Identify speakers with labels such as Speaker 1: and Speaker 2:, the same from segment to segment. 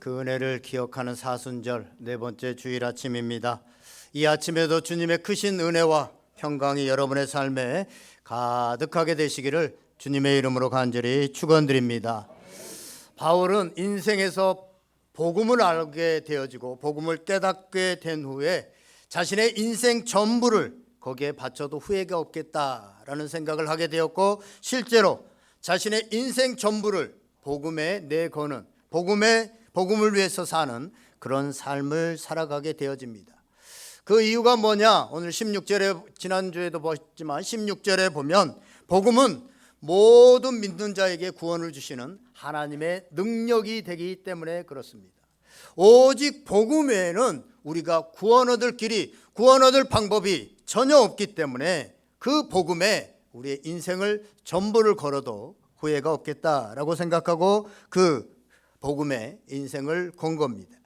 Speaker 1: 그 은혜를 기억하는 사순절 네 번째 주일 아침입니다. 이 아침에도 주님의 크신 은혜와 평강이 여러분의 삶에 가득하게 되시기를 주님의 이름으로 간절히 축원드립니다. 바울은 인생에서 복음을 알게 되어지고 복음을 깨닫게 된 후에 자신의 인생 전부를 거기에 바쳐도 후회가 없겠다라는 생각을 하게 되었고, 실제로 자신의 인생 전부를 복음에 내거는 복음을 위해서 사는 그런 삶을 살아가게 되어집니다. 그 이유가 뭐냐? 오늘 16절에, 지난주에도 보셨지만 16절에 보면 복음은 모든 믿는 자에게 구원을 주시는 하나님의 능력이 되기 때문에 그렇습니다. 오직 복음 외에는 우리가 구원 얻을 길이, 구원 얻을 방법이 전혀 없기 때문에 그 복음에 우리의 인생을 전부를 걸어도 후회가 없겠다라고 생각하고 그 복음에 인생을 건 겁니다.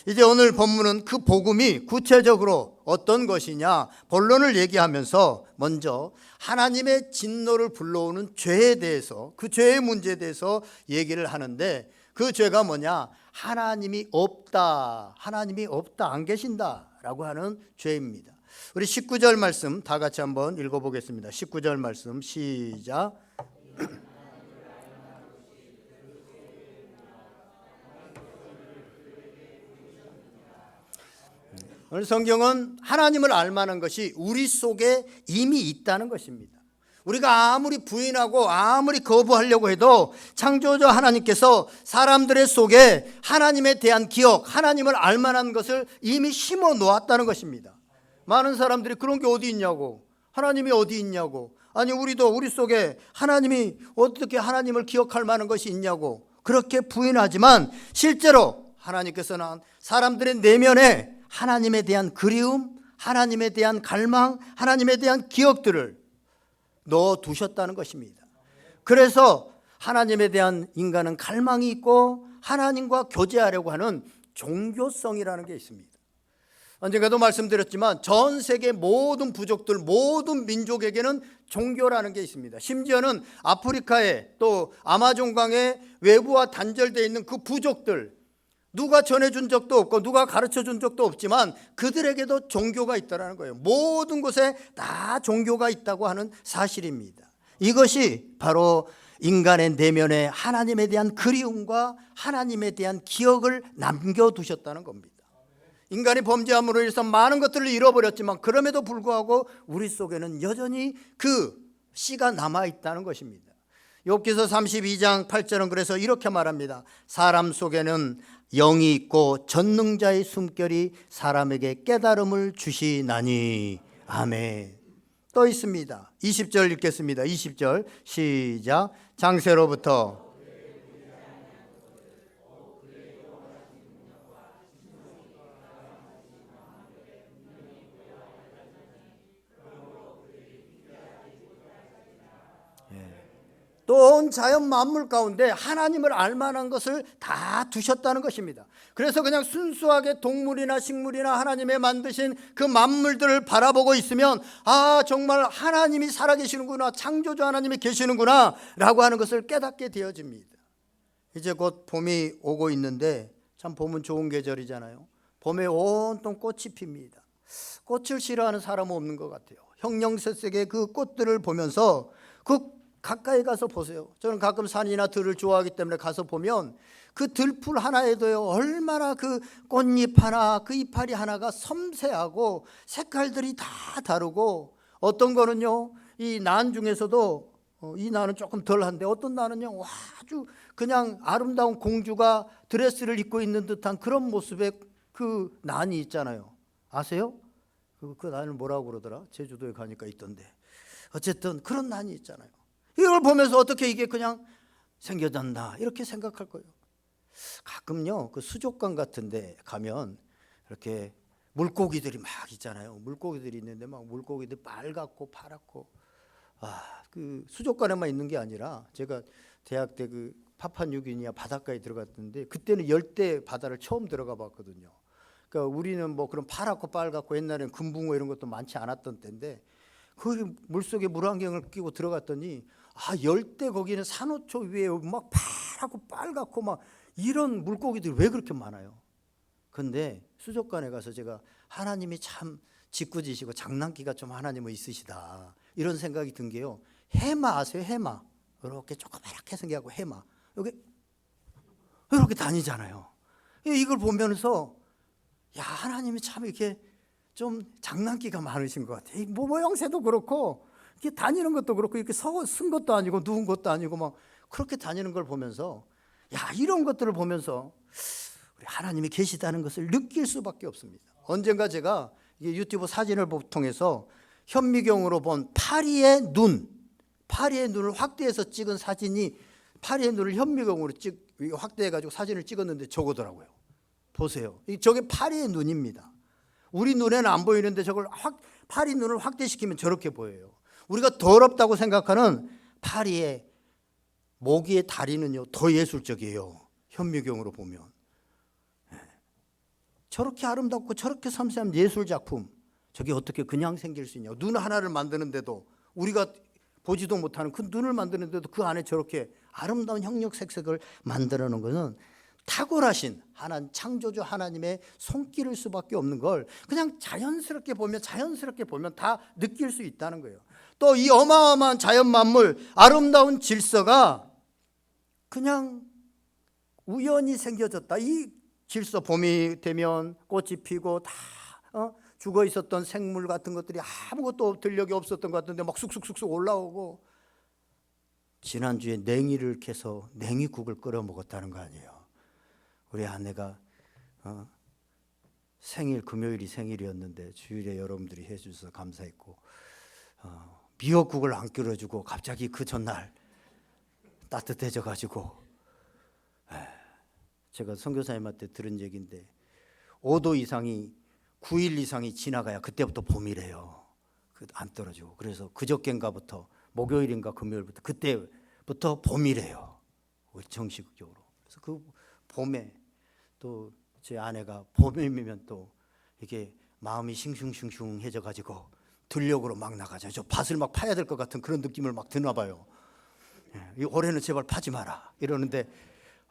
Speaker 1: 이제 오늘 본문은 그 복음이 구체적으로 어떤 것이냐, 본론을 얘기하면서 먼저 하나님의 진노를 불러오는 죄에 대해서, 그 죄의 문제에 대해서 얘기를 하는데, 그 죄가 뭐냐? 하나님이 없다, 안 계신다라고 하는 죄입니다. 우리 19절 말씀 다 같이 한번 읽어보겠습니다. 19절 말씀 시작. 오늘 성경은 하나님을 알만한 것이 우리 속에 이미 있다는 것입니다. 우리가 아무리 부인하고 아무리 거부하려고 해도 창조주 하나님께서 사람들의 속에 하나님에 대한 기억, 하나님을 알만한 것을 이미 심어 놓았다는 것입니다. 많은 사람들이 그런 게 어디 있냐고, 하나님이 어디 있냐고, 아니 우리도 우리 속에 하나님이 어떻게 하나님을 기억할 만한 것이 있냐고 그렇게 부인하지만, 실제로 하나님께서는 사람들의 내면에 하나님에 대한 그리움, 하나님에 대한 갈망, 하나님에 대한 기억들을 넣어두셨다는 것입니다. 그래서 하나님에 대한 인간은 갈망이 있고 하나님과 교제하려고 하는 종교성이라는 게 있습니다. 언젠가도 말씀드렸지만 전 세계 모든 부족들, 모든 민족에게는 종교라는 게 있습니다. 심지어는 아프리카에 또 아마존강의 외부와 단절되어 있는 그 부족들, 누가 전해준 적도 없고 누가 가르쳐준 적도 없지만 그들에게도 종교가 있다는 거예요. 모든 곳에 다 종교가 있다고 하는 사실입니다. 이것이 바로 인간의 내면에 하나님에 대한 그리움과 하나님에 대한 기억을 남겨두셨다는 겁니다. 인간이 범죄함으로 인해서 많은 것들을 잃어버렸지만 그럼에도 불구하고 우리 속에는 여전히 그 씨가 남아있다는 것입니다. 욥기서 32장 8절은 그래서 이렇게 말합니다. 사람 속에는 영이 있고 전능자의 숨결이 사람에게 깨달음을 주시나니. 아멘. 또 있습니다. 20절 읽겠습니다. 20절 시작. 장세로부터 또 온 자연 만물 가운데 하나님을 알만한 것을 다 두셨다는 것입니다. 그래서 그냥 순수하게 동물이나 식물이나 하나님의 만드신 그 만물들을 바라보고 있으면 정말 하나님이 살아계시는구나, 창조주 하나님이 계시는구나 라고 하는 것을 깨닫게 되어집니다. 이제 곧 봄이 오고 있는데 참 봄은 좋은 계절이잖아요. 봄에 온통 꽃이 핍니다. 꽃을 싫어하는 사람은 없는 것 같아요. 형형색색의 그 꽃들을 보면서 가까이 가서 보세요. 저는 가끔 산이나 들을 좋아하기 때문에 가서 보면 그 들풀 하나에도요, 얼마나 그 꽃잎 하나, 그 이파리 하나가 섬세하고 색깔들이 다 다르고, 어떤 거는요, 이 난 중에서도 이 난은 조금 덜한데 어떤 난은요 아주 그냥 아름다운 공주가 드레스를 입고 있는 듯한 그런 모습의 그 난이 있잖아요. 아세요? 그 난을 뭐라고 그러더라? 제주도에 가니까 있던데. 어쨌든 그런 난이 있잖아요. 이걸 보면서 어떻게 이게 그냥 생겨졌나 이렇게 생각할 거예요. 가끔요 그 수족관 같은 데 가면 이렇게 물고기들이 막 있잖아요. 물고기들이 있는데 막 물고기들이 빨갛고 파랗고, 그 수족관에만 있는 게 아니라 제가 대학 때 그 파푸아뉴기니아 바닷가에 들어갔는데 그때는 열대 바다를 처음 들어가 봤거든요. 그러니까 우리는 뭐 그런 파랗고 빨갛고 옛날에는 금붕어 이런 것도 많지 않았던 때인데, 그 물속에 물안경을 끼고 들어갔더니 열대, 거기는 산호초 위에 막 파랗고 빨갛고 막 이런 물고기들이 왜 그렇게 많아요? 근데 수족관에 가서 제가 하나님이 참 짓궂으시고 장난기가 좀 하나님은 있으시다 이런 생각이 든 게요. 해마 아세요? 해마. 이렇게 조그맣게 생겨갖고 해마. 여기 이렇게 다니잖아요. 이걸 보면서 야, 하나님이 참 이렇게 좀 장난기가 많으신 것 같아요. 모양새도 그렇고 이렇게 다니는 것도 그렇고 이렇게 쓴 것도 아니고 누운 것도 아니고 막 그렇게 다니는 걸 보면서 야, 이런 것들을 보면서 우리 하나님이 계시다는 것을 느낄 수밖에 없습니다. 언젠가 제가 유튜브 사진을 통해서 현미경으로 본 파리의 눈을 확대해서 찍은 사진이 파리의 눈을 현미경으로 확대해가지고 사진을 찍었는데 저거더라고요. 보세요. 저게 파리의 눈입니다. 우리 눈에는 안 보이는데 저걸 파리 눈을 확대시키면 저렇게 보여요. 우리가 더럽다고 생각하는 파리의 모기의 다리는요 더 예술적이에요. 현미경으로 보면 저렇게 아름답고 저렇게 섬세한 예술작품, 저게 어떻게 그냥 생길 수 있냐고. 눈 하나를 만드는데도, 우리가 보지도 못하는 그 눈을 만드는데도 그 안에 저렇게 아름다운 형형색색을 만들어 놓은 것은 탁월하신 창조주 하나님의 손길일 수밖에 없는 걸 그냥 자연스럽게 보면 다 느낄 수 있다는 거예요. 또 이 어마어마한 자연 만물, 아름다운 질서가 그냥 우연히 생겨졌다. 이 질서, 봄이 되면 꽃이 피고 다 죽어 있었던 생물 같은 것들이 아무것도 들력이 없었던 것 같은데 막 쑥쑥쑥쑥 올라오고, 지난주에 냉이를 캐서 냉이국을 끓여 먹었다는 거 아니에요. 우리 아내가 금요일이 생일이었는데 주일에 여러분들이 해주셔서 감사했고, 미역국을 안 끓여주고 갑자기 그 전날 따뜻해져 가지고, 제가 선교사님한테 들은 얘기인데 5도 이상이 9일 이상이 지나가야 그때부터 봄이래요. 안 떨어지고. 그래서 그저께인가부터, 목요일인가 금요일부터, 그때부터 봄이래요. 정식적으로. 그래서 그 봄에 또 제 아내가 봄이면 또 이게 마음이 싱숭싱숭해져 가지고 들녘으로 막 나가죠. 저 밭을 막 파야 될 것 같은 그런 느낌을 막 드나 봐요. 올해는 제발 파지 마라 이러는데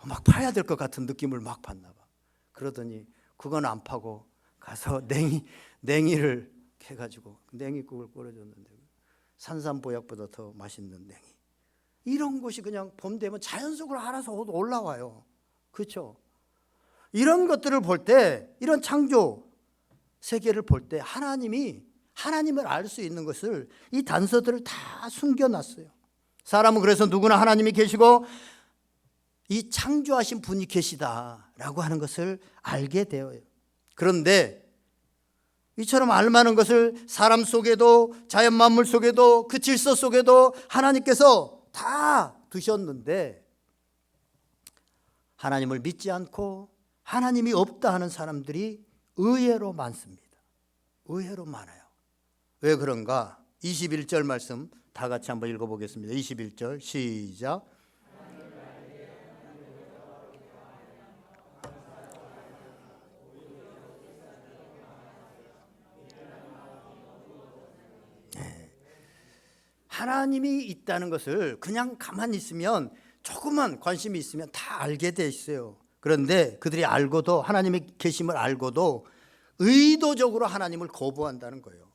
Speaker 1: 막 파야 될 것 같은 느낌을 막 받나 봐. 그러더니 그건 안 파고 가서 냉이를 캐가지고 냉이국을 끓여줬는데 산삼보약보다 더 맛있는 냉이. 이런 것이 그냥 봄 되면 자연 속으로 알아서 올라와요. 그렇죠? 이런 것들을 볼 때, 이런 창조 세계를 볼 때 하나님을 알 수 있는 것을 이 단서들을 다 숨겨놨어요. 사람은 그래서 누구나 하나님이 계시고 이 창조하신 분이 계시다라고 하는 것을 알게 되어요. 그런데 이처럼 알만한 것을 사람 속에도, 자연 만물 속에도, 그 질서 속에도 하나님께서 다 두셨는데, 하나님을 믿지 않고 하나님이 없다 하는 사람들이 의외로 많습니다. 의외로 많아요. 왜 그런가? 21절 말씀 다 같이 한번 읽어보겠습니다. 21절 시작. 하나님이 있다는 것을 그냥 가만히 있으면, 조금만 관심이 있으면 다 알게 돼 있어요. 그런데 그들이 알고도, 하나님의 계심을 알고도 의도적으로 하나님을 거부한다는 거예요.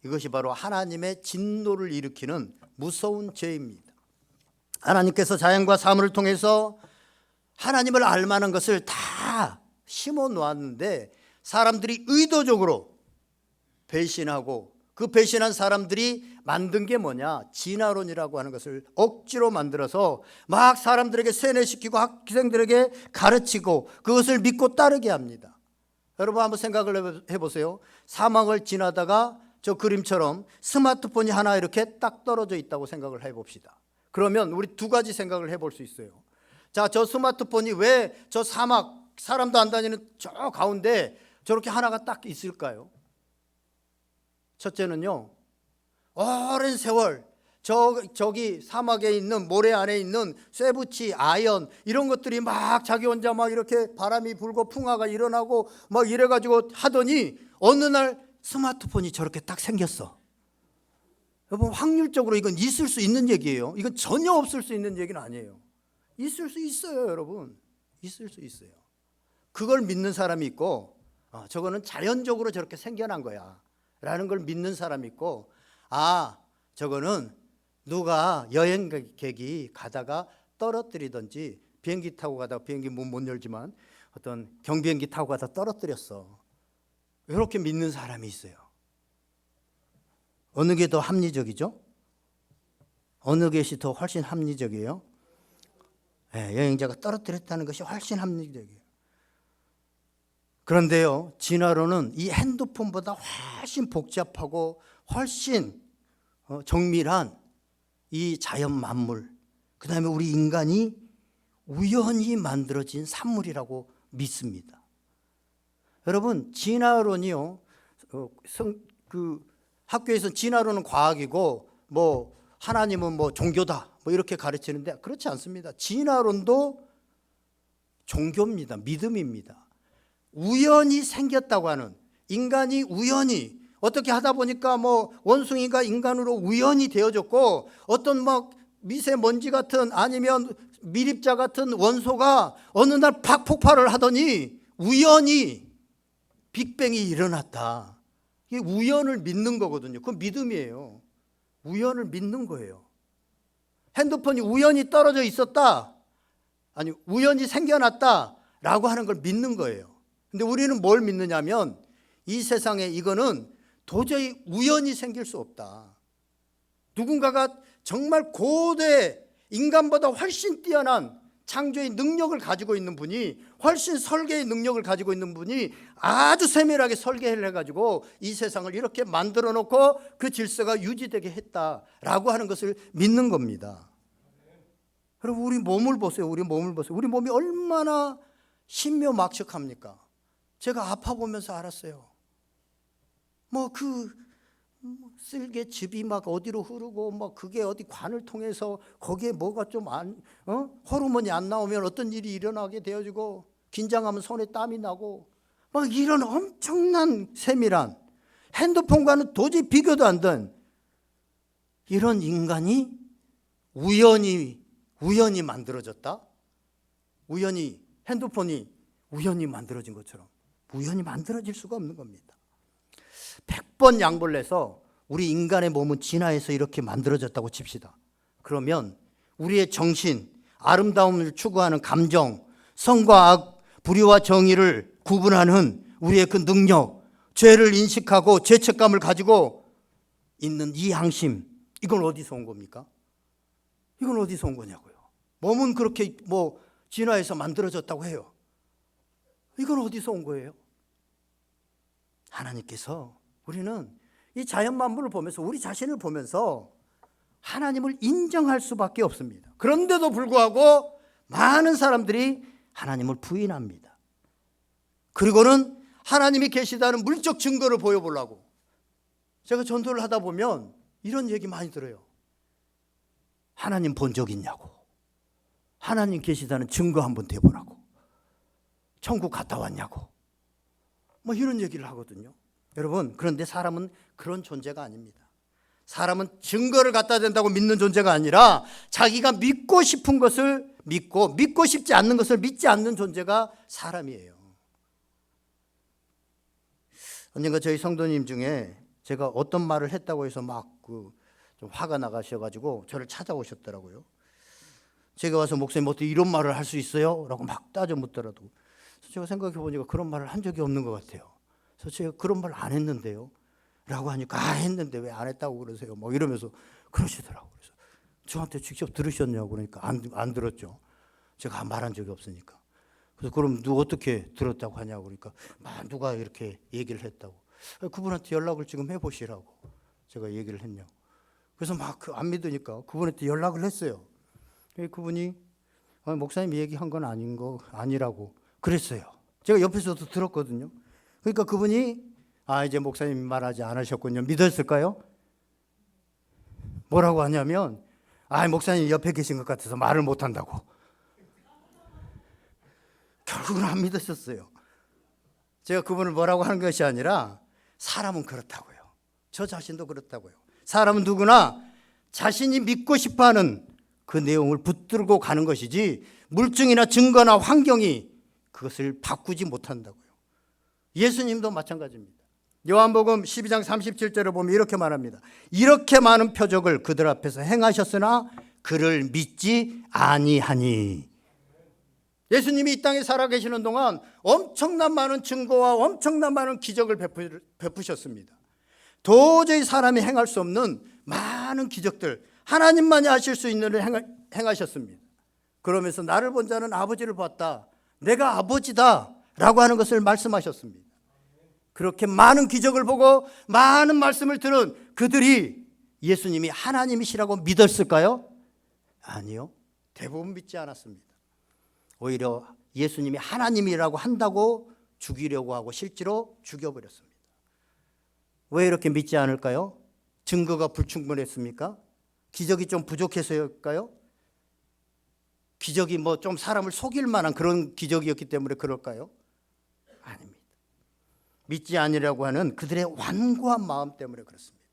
Speaker 1: 이것이 바로 하나님의 진노를 일으키는 무서운 죄입니다. 하나님께서 자연과 사물을 통해서 하나님을 알만한 것을 다 심어 놓았는데, 사람들이 의도적으로 배신하고, 그 배신한 사람들이 만든 게 뭐냐? 진화론이라고 하는 것을 억지로 만들어서 막 사람들에게 세뇌시키고 학생들에게 가르치고 그것을 믿고 따르게 합니다. 여러분 한번 생각을 해보세요. 사막을 지나다가 저 그림처럼 스마트폰이 하나 이렇게 딱 떨어져 있다고 생각을 해봅시다. 그러면 우리 두 가지 생각을 해볼 수 있어요. 자, 저 스마트폰이 왜 저 사막, 사람도 안 다니는 저 가운데 저렇게 하나가 딱 있을까요? 첫째는요, 오랜 세월 저기 사막에 있는, 모래 안에 있는 쇠붙이, 아연 이런 것들이 막 자기 혼자 막 이렇게 바람이 불고 풍화가 일어나고 막 이래가지고 하더니 어느 날 스마트폰이 저렇게 딱 생겼어. 여러분, 확률적으로 이건 있을 수 있는 얘기예요. 이건 전혀 없을 수 있는 얘기는 아니에요. 있을 수 있어요, 여러분. 있을 수 있어요. 그걸 믿는 사람이 있고 저거는 자연적으로 저렇게 생겨난 거야 라는 걸 믿는 사람이 있고, 저거는 누가 여행객이 가다가 떨어뜨리든지, 비행기 타고 가다가 비행기 문 못 열지만 어떤 경비행기 타고 가다 떨어뜨렸어, 이렇게 믿는 사람이 있어요. 어느 게 더 합리적이죠? 어느 것이 더 훨씬 합리적이에요? 여행자가 떨어뜨렸다는 것이 훨씬 합리적이에요. 그런데요, 진화론은 이 핸드폰보다 훨씬 복잡하고 훨씬 정밀한 이 자연 만물, 그 다음에 우리 인간이 우연히 만들어진 산물이라고 믿습니다. 여러분, 진화론이요, 학교에서 진화론은 과학이고 하나님은 종교다 이렇게 가르치는데, 그렇지 않습니다. 진화론도 종교입니다. 믿음입니다. 우연히 생겼다고 하는, 인간이 우연히 어떻게 하다 보니까 원숭이가 인간으로 우연히 되어졌고, 어떤 미세먼지 같은 아니면 미립자 같은 원소가 어느 날 팍 폭발을 하더니 우연히 빅뱅이 일어났다. 이게 우연을 믿는 거거든요. 그건 믿음이에요. 우연을 믿는 거예요. 핸드폰이 우연히 떨어져 있었다, 아니 우연히 생겨났다라고 하는 걸 믿는 거예요. 근데 우리는 뭘 믿느냐면, 이 세상에 이거는 도저히 우연히 생길 수 없다. 누군가가 정말 고대, 인간보다 훨씬 뛰어난 창조의 능력을 가지고 있는 분이, 훨씬 설계의 능력을 가지고 있는 분이 아주 세밀하게 설계를 해가지고 이 세상을 이렇게 만들어 놓고 그 질서가 유지되게 했다라고 하는 것을 믿는 겁니다. 여러분, 우리 몸을 보세요. 우리 몸을 보세요. 우리 몸이 얼마나 신묘막측합니까? 제가 아파 보면서 알았어요. 쓸개즙이 어디로 흐르고 그게 어디 관을 통해서 거기에 뭐가 좀 호르몬이 안 나오면 어떤 일이 일어나게 되어지고, 긴장하면 손에 땀이 나고, 이런 엄청난 세밀한, 핸드폰과는 도저히 비교도 안 된 이런 인간이 우연히 만들어졌다? 우연히, 핸드폰이 우연히 만들어진 것처럼 우연히 만들어질 수가 없는 겁니다. 100번 양보를 해서 우리 인간의 몸은 진화해서 이렇게 만들어졌다고 칩시다. 그러면 우리의 정신, 아름다움을 추구하는 감정, 선과 악, 불의와 정의를 구분하는 우리의 그 능력, 죄를 인식하고 죄책감을 가지고 있는 이 양심, 이건 어디서 온 겁니까? 이건 어디서 온 거냐고요. 몸은 그렇게 진화해서 만들어졌다고 해요. 이건 어디서 온 거예요? 하나님께서, 우리는 이 자연 만물을 보면서, 우리 자신을 보면서 하나님을 인정할 수밖에 없습니다. 그런데도 불구하고 많은 사람들이 하나님을 부인합니다. 그리고는 하나님이 계시다는 물적 증거를 보여보려고, 제가 전도를 하다 보면 이런 얘기 많이 들어요. 하나님 본 적 있냐고, 하나님 계시다는 증거 한번 대보라고, 천국 갔다 왔냐고, 이런 얘기를 하거든요. 여러분, 그런데 사람은 그런 존재가 아닙니다. 사람은 증거를 갖다 댄다고 믿는 존재가 아니라 자기가 믿고 싶은 것을 믿고 싶지 않는 것을 믿지 않는 존재가 사람이에요. 언젠가 저희 성도님 중에 제가 어떤 말을 했다고 해서 좀 화가 나가셔가지고 저를 찾아오셨더라고요. 제가 와서, 목사님 어떻게 이런 말을 할 수 있어요? 라고 따져 묻더라도, 제가 생각해 보니까 그런 말을 한 적이 없는 것 같아요. 그래서 제가 그런 말 안 했는데요 라고 하니까, 했는데 왜 안 했다고 그러세요? 이러면서 그러시더라고요. 그래서 저한테 직접 들으셨냐고 그러니까 안 들었죠. 제가 말한 적이 없으니까. 그래서 그럼 누가 어떻게 들었다고 하냐고 그러니까, 누가 이렇게 얘기를 했다고. 그분한테 연락을 지금 해보시라고 제가 얘기를 했냐고. 그래서 안 믿으니까 그분한테 연락을 했어요. 그분이 목사님 얘기한 건 아니라고 그랬어요. 제가 옆에서도 들었거든요. 그러니까 그분이 이제 목사님 말하지 않으셨군요. 믿었을까요? 뭐라고 하냐면, 목사님 옆에 계신 것 같아서 말을 못한다고. 결국은 안 믿으셨어요. 제가 그분을 뭐라고 하는 것이 아니라, 사람은 그렇다고요. 저 자신도 그렇다고요. 사람은 누구나 자신이 믿고 싶어하는 그 내용을 붙들고 가는 것이지, 물증이나 증거나 환경이 그것을 바꾸지 못한다고요. 예수님도 마찬가지입니다. 요한복음 12장 37절에 보면 이렇게 말합니다. 이렇게 많은 표적을 그들 앞에서 행하셨으나 그를 믿지 아니하니. 예수님이 이 땅에 살아계시는 동안 엄청난 많은 증거와 엄청난 많은 기적을 베푸셨습니다. 도저히 사람이 행할 수 없는 많은 기적들, 하나님만이 하실 수 있는 일을 행하셨습니다. 그러면서 나를 본 자는 아버지를 봤다, 내가 아버지다 라고 하는 것을 말씀하셨습니다. 그렇게 많은 기적을 보고 많은 말씀을 들은 그들이 예수님이 하나님이시라고 믿었을까요? 아니요. 대부분 믿지 않았습니다. 오히려 예수님이 하나님이라고 한다고 죽이려고 하고 실제로 죽여버렸습니다. 왜 이렇게 믿지 않을까요? 증거가 불충분했습니까? 기적이 좀 부족해서일까요? 기적이 뭐 좀 사람을 속일 만한 그런 기적이었기 때문에 그럴까요? 아닙니다. 믿지 않으려고 하는 그들의 완고한 마음 때문에 그렇습니다.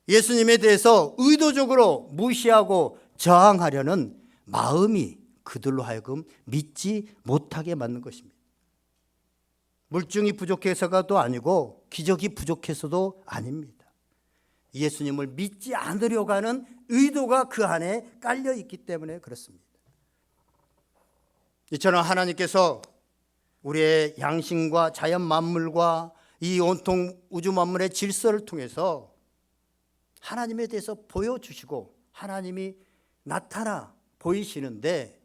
Speaker 1: 예수님에 대해서 의도적으로 무시하고 저항하려는 마음이 그들로 하여금 믿지 못하게 만든 것입니다. 물증이 부족해서가도 아니고 기적이 부족해서도 아닙니다. 예수님을 믿지 않으려고 하는 의도가 그 안에 깔려 있기 때문에 그렇습니다. 이처럼 하나님께서 우리의 양심과 자연 만물과 이 온통 우주 만물의 질서를 통해서 하나님에 대해서 보여주시고 하나님이 나타나 보이시는데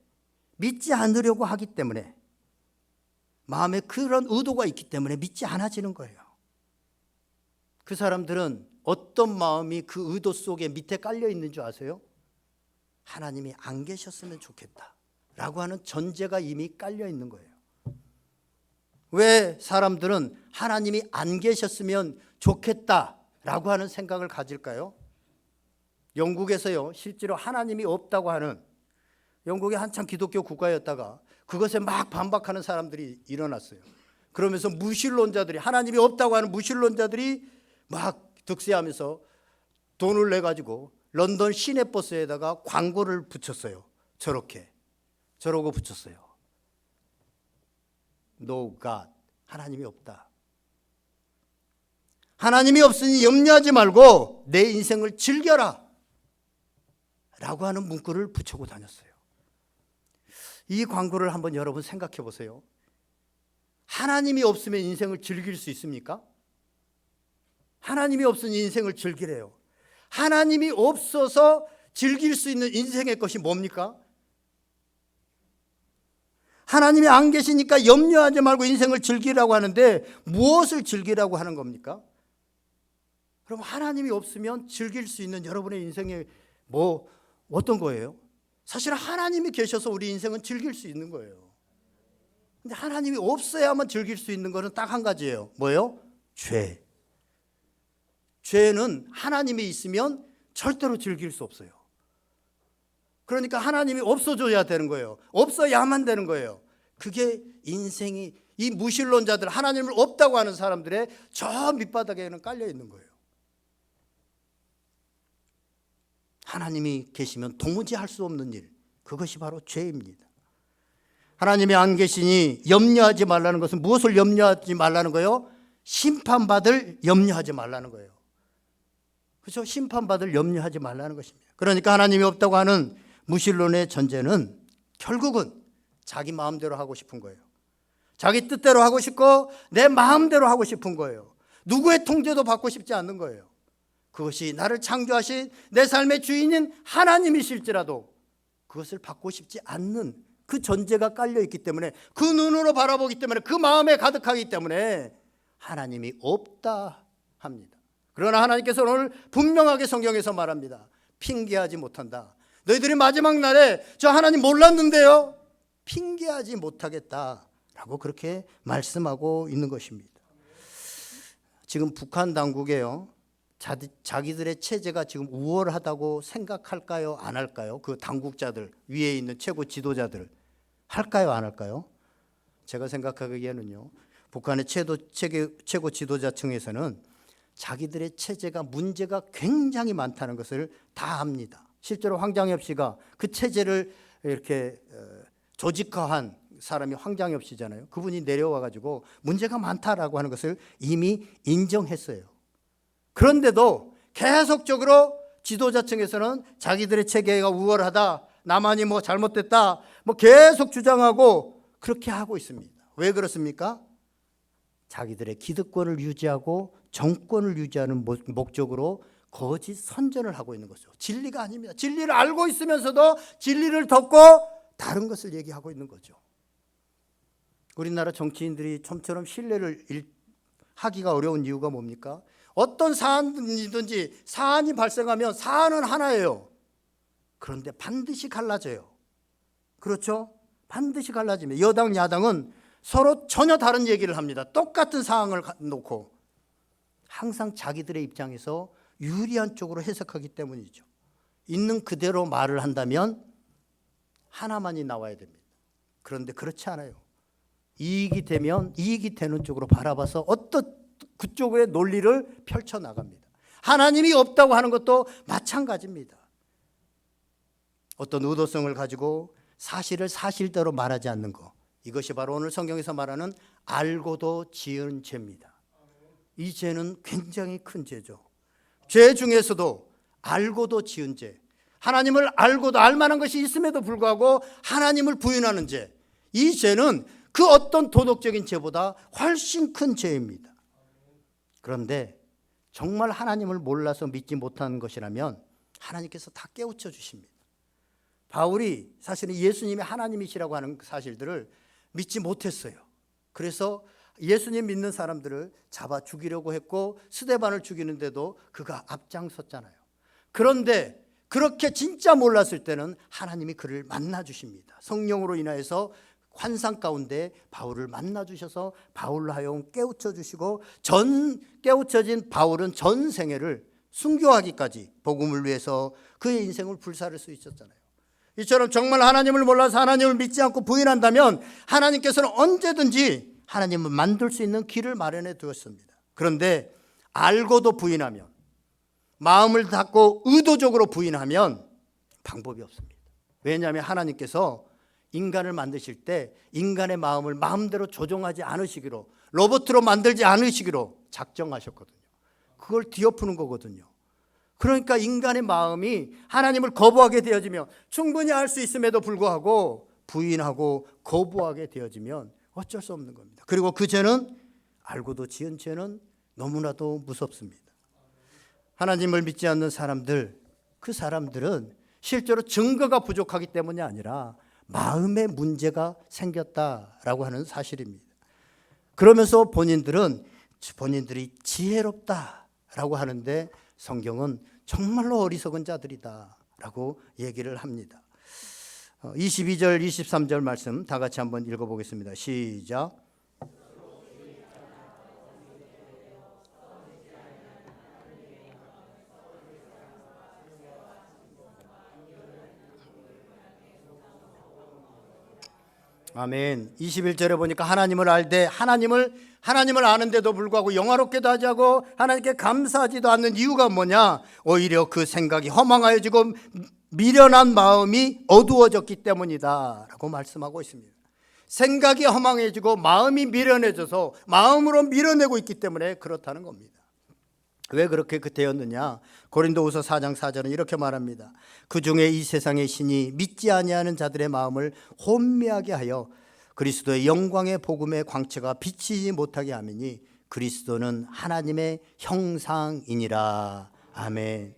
Speaker 1: 믿지 않으려고 하기 때문에, 마음에 그런 의도가 있기 때문에 믿지 않아지는 거예요. 그 사람들은 어떤 마음이 그 의도 속에 밑에 깔려 있는 줄 아세요? 하나님이 안 계셨으면 좋겠다 라고 하는 전제가 이미 깔려 있는 거예요. 왜 사람들은 하나님이 안 계셨으면 좋겠다 라고 하는 생각을 가질까요? 영국에서요, 실제로 하나님이 없다고 하는, 영국이 한참 기독교 국가였다가 그것에 막 반박하는 사람들이 일어났어요. 그러면서 무신론자들이, 하나님이 없다고 하는 무신론자들이 막 득세하면서 돈을 내가지고 런던 시내버스에다가 광고를 붙였어요. 저러고 붙였어요. No God, 하나님이 없다. 하나님이 없으니 염려하지 말고 내 인생을 즐겨라 라고 하는 문구를 붙이고 다녔어요. 이 광고를 한번 여러분 생각해 보세요. 하나님이 없으면 인생을 즐길 수 있습니까? 하나님이 없으니 인생을 즐기래요. 하나님이 없어서 즐길 수 있는 인생의 것이 뭡니까? 하나님이 안 계시니까 염려하지 말고 인생을 즐기라고 하는데 무엇을 즐기라고 하는 겁니까? 그럼 하나님이 없으면 즐길 수 있는 여러분의 인생이 뭐 어떤 거예요? 사실 하나님이 계셔서 우리 인생은 즐길 수 있는 거예요. 근데 하나님이 없어야만 즐길 수 있는 거는 딱 한 가지예요. 뭐예요? 죄. 죄는 하나님이 있으면 절대로 즐길 수 없어요. 그러니까 하나님이 없어져야 되는 거예요. 없어야만 되는 거예요. 그게 인생이, 이 무신론자들, 하나님을 없다고 하는 사람들의 저 밑바닥에는 깔려 있는 거예요. 하나님이 계시면 도무지 할 수 없는 일, 그것이 바로 죄입니다. 하나님이 안 계시니 염려하지 말라는 것은 무엇을 염려하지 말라는 거예요? 심판받을 염려하지 말라는 거예요. 그렇죠? 심판받을 염려하지 말라는 것입니다. 그러니까 하나님이 없다고 하는 무신론의 전제는 결국은 자기 마음대로 하고 싶은 거예요. 자기 뜻대로 하고 싶고 내 마음대로 하고 싶은 거예요. 누구의 통제도 받고 싶지 않는 거예요. 그것이 나를 창조하신 내 삶의 주인인 하나님이실지라도 그것을 받고 싶지 않는 그 전제가 깔려 있기 때문에, 그 눈으로 바라보기 때문에, 그 마음에 가득하기 때문에 하나님이 없다 합니다. 그러나 하나님께서 오늘 분명하게 성경에서 말합니다. 핑계하지 못한다. 너희들이 마지막 날에 저 하나님 몰랐는데요, 핑계하지 못하겠다라고 그렇게 말씀하고 있는 것입니다. 지금 북한 당국에요, 자기들의 체제가 지금 우월하다고 생각할까요? 안 할까요? 그 당국자들, 위에 있는 최고 지도자들 할까요? 안 할까요? 제가 생각하기에는요, 북한의 최고 지도자층에서는 자기들의 체제가 문제가 굉장히 많다는 것을 다 압니다. 실제로 황장엽 씨가 그 체제를 이렇게 조직화한 사람이 황장엽 씨잖아요. 그분이 내려와 가지고 문제가 많다라고 하는 것을 이미 인정했어요. 그런데도 계속적으로 지도자층에서는 자기들의 체계가 우월하다, 나만이 뭐 잘못됐다, 뭐 계속 주장하고 그렇게 하고 있습니다. 왜 그렇습니까? 자기들의 기득권을 유지하고 정권을 유지하는 목적으로 거짓 선전을 하고 있는 거죠. 진리가 아닙니다. 진리를 알고 있으면서도 진리를 덮고 다른 것을 얘기하고 있는 거죠. 우리나라 정치인들이 좀처럼 신뢰를 하기가 어려운 이유가 뭡니까? 어떤 사안이든지 사안이 발생하면 사안은 하나예요. 그런데 반드시 갈라져요. 그렇죠? 반드시 갈라집니다. 여당, 야당은 서로 전혀 다른 얘기를 합니다. 똑같은 사항을 놓고 항상 자기들의 입장에서 유리한 쪽으로 해석하기 때문이죠. 있는 그대로 말을 한다면 하나만이 나와야 됩니다. 그런데 그렇지 않아요. 이익이 되면 이익이 되는 쪽으로 바라봐서 어떤 그쪽의 논리를 펼쳐나갑니다. 하나님이 없다고 하는 것도 마찬가지입니다. 어떤 의도성을 가지고 사실을 사실대로 말하지 않는 것, 이것이 바로 오늘 성경에서 말하는 알고도 지은 죄입니다. 이 죄는 굉장히 큰 죄죠. 죄 중에서도 알고도 지은 죄, 하나님을 알고도 알만한 것이 있음에도 불구하고 하나님을 부인하는 죄, 이 죄는 그 어떤 도덕적인 죄보다 훨씬 큰 죄입니다. 그런데 정말 하나님을 몰라서 믿지 못하는 것이라면 하나님께서 다 깨우쳐 주십니다. 바울이 사실은 예수님이 하나님이시라고 하는 사실들을 믿지 못했어요. 그래서 예수님 믿는 사람들을 잡아 죽이려고 했고 스데반을 죽이는데도 그가 앞장섰잖아요. 그런데 그렇게 진짜 몰랐을 때는 하나님이 그를 만나 주십니다. 성령으로 인하여서 환상 가운데 바울을 만나 주셔서 바울로 하여금 깨우쳐 주시고 깨우쳐진 바울은 전 생애를 순교하기까지 복음을 위해서 그의 인생을 불사를 수 있었잖아요. 이처럼 정말 하나님을 몰라서 하나님을 믿지 않고 부인한다면 하나님께서는 언제든지 하나님을 만들 수 있는 길을 마련해 두었습니다. 그런데 알고도 부인하면, 마음을 닫고 의도적으로 부인하면 방법이 없습니다. 왜냐하면 하나님께서 인간을 만드실 때 인간의 마음을 마음대로 조종하지 않으시기로, 로봇으로 만들지 않으시기로 작정하셨거든요. 그걸 뒤엎는 거거든요. 그러니까 인간의 마음이 하나님을 거부하게 되어지면, 충분히 알 수 있음에도 불구하고 부인하고 거부하게 되어지면 어쩔 수 없는 겁니다. 그리고 그 죄는, 알고도 지은 죄는 너무나도 무섭습니다. 하나님을 믿지 않는 사람들, 그 사람들은 실제로 증거가 부족하기 때문이 아니라 마음에 문제가 생겼다라고 하는 사실입니다. 그러면서 본인들이 지혜롭다라고 하는데 성경은 정말로 어리석은 자들이다라고 얘기를 합니다. 22절, 23절 말씀 다 같이 한번 읽어보겠습니다. 시작. 아멘. 21절에 보니까 하나님을 알되 하나님을 아는데도 불구하고 영화롭게도 하지 않고 하나님께 감사하지도 않는 이유가 뭐냐? 오히려 그 생각이 허망하여지고 미련한 마음이 어두워졌기 때문이다 라고 말씀하고 있습니다. 생각이 허망해지고 마음이 미련해져서 마음으로 밀어내고 있기 때문에 그렇다는 겁니다. 왜 그렇게 되었느냐? 고린도후서 4장 4절은 이렇게 말합니다. 그중에 이 세상의 신이 믿지 아니하는 자들의 마음을 혼미하게 하여 그리스도의 영광의 복음의 광채가 비치지 못하게 하미니 그리스도는 하나님의 형상이니라. 아멘.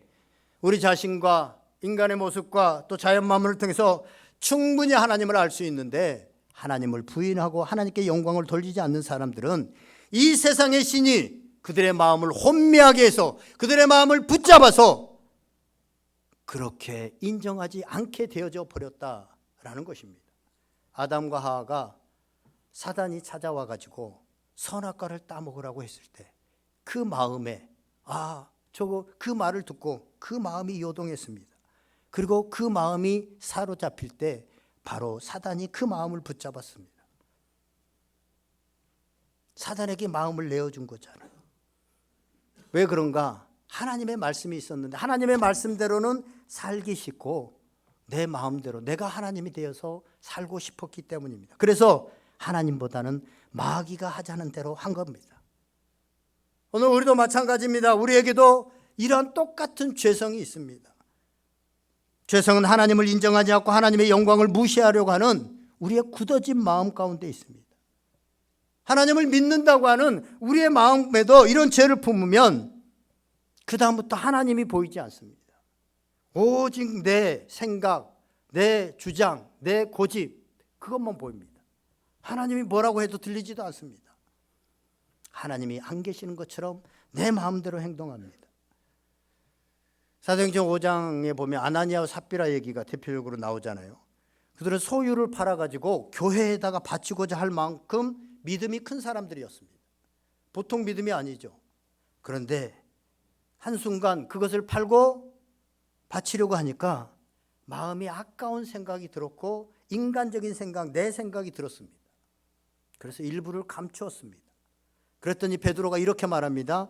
Speaker 1: 우리 자신과 인간의 모습과 또 자연 만물을 통해서 충분히 하나님을 알 수 있는데 하나님을 부인하고 하나님께 영광을 돌리지 않는 사람들은 이 세상의 신이 그들의 마음을 혼미하게 해서 그들의 마음을 붙잡아서 그렇게 인정하지 않게 되어져 버렸다라는 것입니다. 아담과 하와가 사단이 찾아와 가지고 선악과를 따먹으라고 했을 때 그 마음에 그 말을 듣고 그 마음이 요동했습니다. 그리고 그 마음이 사로잡힐 때 바로 사단이 그 마음을 붙잡았습니다. 사단에게 마음을 내어준 거잖아요. 왜 그런가? 하나님의 말씀이 있었는데 하나님의 말씀대로는 살기 쉽고 내 마음대로 내가 하나님이 되어서 살고 싶었기 때문입니다. 그래서 하나님보다는 마귀가 하자는 대로 한 겁니다. 오늘 우리도 마찬가지입니다. 우리에게도 이런 똑같은 죄성이 있습니다. 죄성은 하나님을 인정하지 않고 하나님의 영광을 무시하려고 하는 우리의 굳어진 마음 가운데 있습니다. 하나님을 믿는다고 하는 우리의 마음에도 이런 죄를 품으면 그 다음부터 하나님이 보이지 않습니다. 오직 내 생각, 내 주장, 내 고집, 그것만 보입니다. 하나님이 뭐라고 해도 들리지도 않습니다. 하나님이 안 계시는 것처럼 내 마음대로 행동합니다. 사도행전 5장에 보면 아나니아와 삽비라 얘기가 대표적으로 나오잖아요. 그들은 소유를 팔아가지고 교회에다가 바치고자 할 만큼 믿음이 큰 사람들이었습니다. 보통 믿음이 아니죠. 그런데 한순간 그것을 팔고 바치려고 하니까 마음이 아까운 생각이 들었고 인간적인 생각, 내 생각이 들었습니다. 그래서 일부를 감추었습니다. 그랬더니 베드로가 이렇게 말합니다.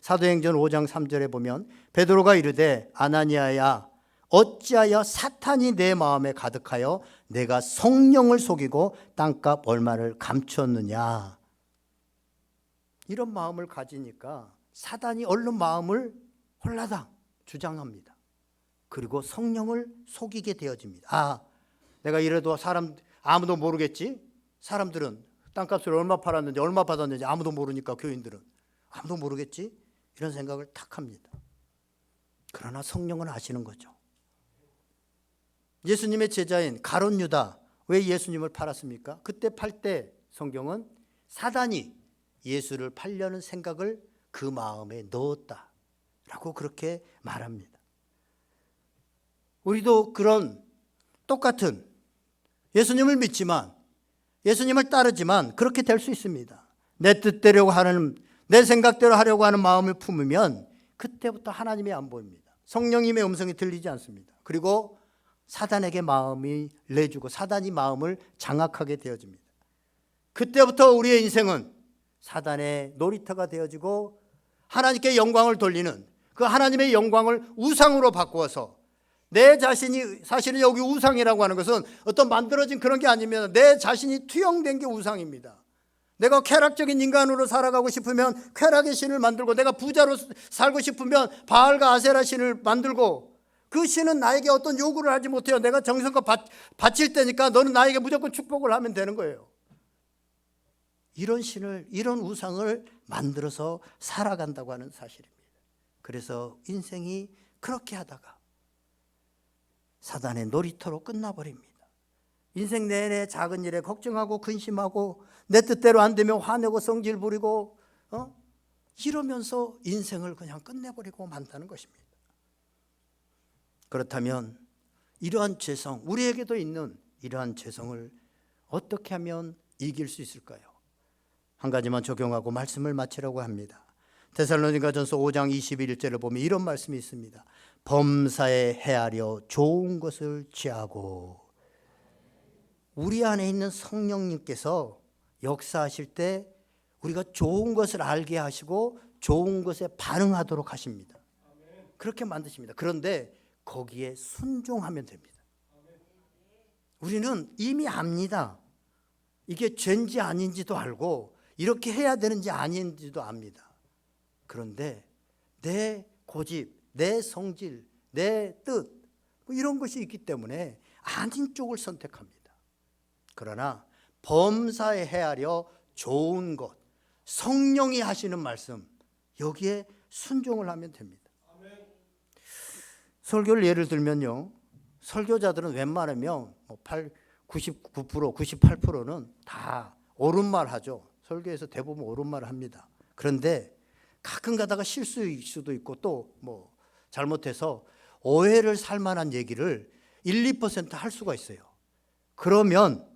Speaker 1: 사도행전 5장 3절에 보면 베드로가 이르되 아나니아야 어찌하여 사탄이 내 마음에 가득하여 내가 성령을 속이고 땅값 얼마를 감추었느냐. 이런 마음을 가지니까 사단이 얼른 마음을 홀라당 주장합니다. 그리고 성령을 속이게 되어집니다. 내가 이래도 사람 아무도 모르겠지? 사람들은 땅값을 얼마 팔았는지 얼마 받았는지 아무도 모르니까 교인들은 아무도 모르겠지? 이런 생각을 탁 합니다. 그러나 성령은 아시는 거죠. 예수님의 제자인 가룟 유다 왜 예수님을 팔았습니까? 그때 팔 때 성경은 사단이 예수를 팔려는 생각을 그 마음에 넣었다라고 그렇게 말합니다. 우리도 그런 똑같은 예수님을 믿지만 예수님을 따르지만 그렇게 될 수 있습니다. 내 뜻대로 하는 내 생각대로 하려고 하는 마음을 품으면 그때부터 하나님이 안 보입니다. 성령님의 음성이 들리지 않습니다. 그리고 사단에게 마음이 내주고 사단이 마음을 장악하게 되어집니다. 그때부터 우리의 인생은 사단의 놀이터가 되어지고 하나님께 영광을 돌리는 그 하나님의 영광을 우상으로 바꾸어서 내 자신이 사실은 여기 우상이라고 하는 것은 어떤 만들어진 그런 게 아니면 내 자신이 투영된 게 우상입니다. 내가 쾌락적인 인간으로 살아가고 싶으면 쾌락의 신을 만들고 내가 부자로 살고 싶으면 바알과 아세라 신을 만들고 그 신은 나에게 어떤 요구를 하지 못해요. 내가 정성껏 바칠 때니까 너는 나에게 무조건 축복을 하면 되는 거예요. 이런 신을 이런 우상을 만들어서 살아간다고 하는 사실입니다. 그래서 인생이 그렇게 하다가 사단의 놀이터로 끝나버립니다. 인생 내내 작은 일에 걱정하고 근심하고 내 뜻대로 안 되면 화내고 성질 부리고 이러면서 인생을 그냥 끝내버리고 만다는 것입니다. 그렇다면 이러한 죄성, 우리에게도 있는 이러한 죄성을 어떻게 하면 이길 수 있을까요? 한 가지만 적용하고 말씀을 마치려고 합니다. 데살로니가전서 5장 21절을 보면 이런 말씀이 있습니다. 범사에 헤아려 좋은 것을 취하고. 우리 안에 있는 성령님께서 역사하실 때 우리가 좋은 것을 알게 하시고 좋은 것에 반응하도록 하십니다. 그렇게 만드십니다. 그런데 거기에 순종하면 됩니다. 우리는 이미 압니다. 이게 죄인지 아닌지도 알고 이렇게 해야 되는지 아닌지도 압니다. 그런데 내 고집, 내 성질, 내 뜻 이런 것이 있기 때문에 아닌 쪽을 선택합니다. 그러나 범사에 헤아려 좋은 것, 성령이 하시는 말씀 여기에 순종을 하면 됩니다. 설교를 예를 들면요, 설교자들은 웬만하면 99%, 98%는 다 옳은 말 하죠. 설교에서 대부분 옳은 말을 합니다. 그런데 가끔 가다가 실수일 수도 있고 또 잘못해서 오해를 살 만한 얘기를 1, 2% 할 수가 있어요. 그러면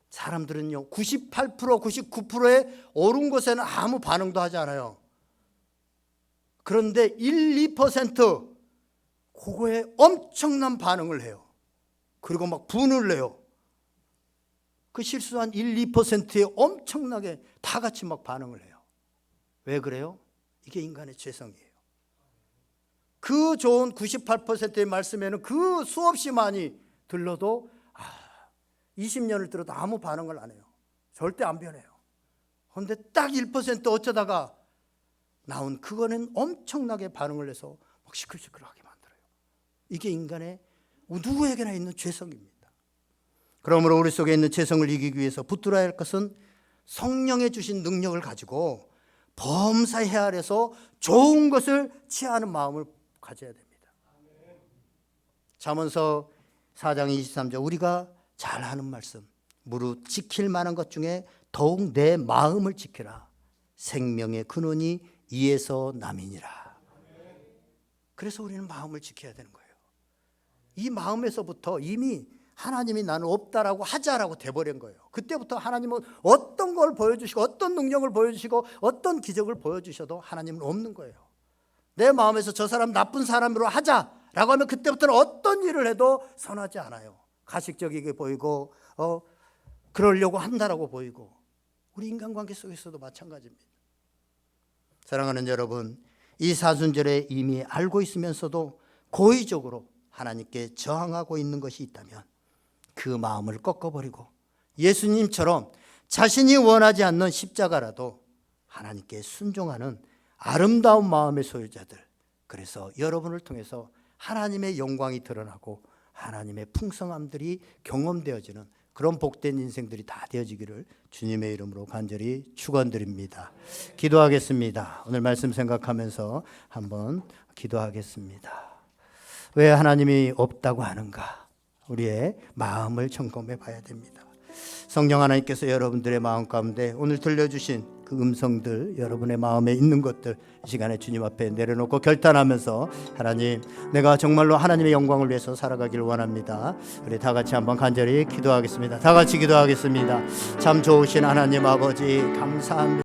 Speaker 1: 사람들은요 98%, 99%의 옳은 것에는 아무 반응도 하지 않아요. 그런데 1, 2% 그거에 엄청난 반응을 해요. 그리고 막 분을 내요. 그 실수한 1, 2%에 엄청나게 다 같이 막 반응을 해요. 왜 그래요? 이게 인간의 죄성이에요. 그 좋은 98%의 말씀에는 그 수없이 많이 들러도 20년을 들어도 아무 반응을 안 해요. 절대 안 변해요. 그런데 딱 1% 어쩌다가 나온 그거는 엄청나게 반응을 해서 막 시끌시끌하게 만들어요. 이게 인간의 누구에게나 있는 죄성입니다. 그러므로 우리 속에 있는 죄성을 이기기 위해서 붙들어야 할 것은 성령의 주신 능력을 가지고 범사에 아래서 좋은 것을 취하는 마음을 가져야 됩니다. 잠언서 4장 23절 우리가 잘 하는 말씀, 무릇 지킬 만한 것 중에 더욱 내 마음을 지켜라. 생명의 근원이 이에서 남이니라. 그래서 우리는 마음을 지켜야 되는 거예요. 이 마음에서부터 이미 하나님이 나는 없다라고 하자라고 돼버린 거예요. 그때부터 하나님은 어떤 걸 보여주시고 어떤 능력을 보여주시고 어떤 기적을 보여주셔도 하나님은 없는 거예요. 내 마음에서 저 사람 나쁜 사람으로 하자라고 하면 그때부터는 어떤 일을 해도 선하지 않아요. 가식적이게 보이고 그러려고 한다라고 보이고 우리 인간관계 속에서도 마찬가지입니다. 사랑하는 여러분, 이 사순절에 이미 알고 있으면서도 고의적으로 하나님께 저항하고 있는 것이 있다면 그 마음을 꺾어버리고 예수님처럼 자신이 원하지 않는 십자가라도 하나님께 순종하는 아름다운 마음의 소유자들, 그래서 여러분을 통해서 하나님의 영광이 드러나고 하나님의 풍성함들이 경험되어지는 그런 복된 인생들이 다 되어지기를 주님의 이름으로 간절히 축원드립니다. 기도하겠습니다. 오늘 말씀 생각하면서 한번 기도하겠습니다. 왜 하나님이 없다고 하는가? 우리의 마음을 점검해 봐야 됩니다. 성령 하나님께서 여러분들의 마음 가운데 오늘 들려주신 그 음성들, 여러분의 마음에 있는 것들 이 시간에 주님 앞에 내려놓고 결단하면서 하나님, 내가 정말로 하나님의 영광을 위해서 살아가길 원합니다. 우리 다 같이 한번 간절히 기도하겠습니다. 다 같이 기도하겠습니다. 참 좋으신 하나님 아버지 감사합니다.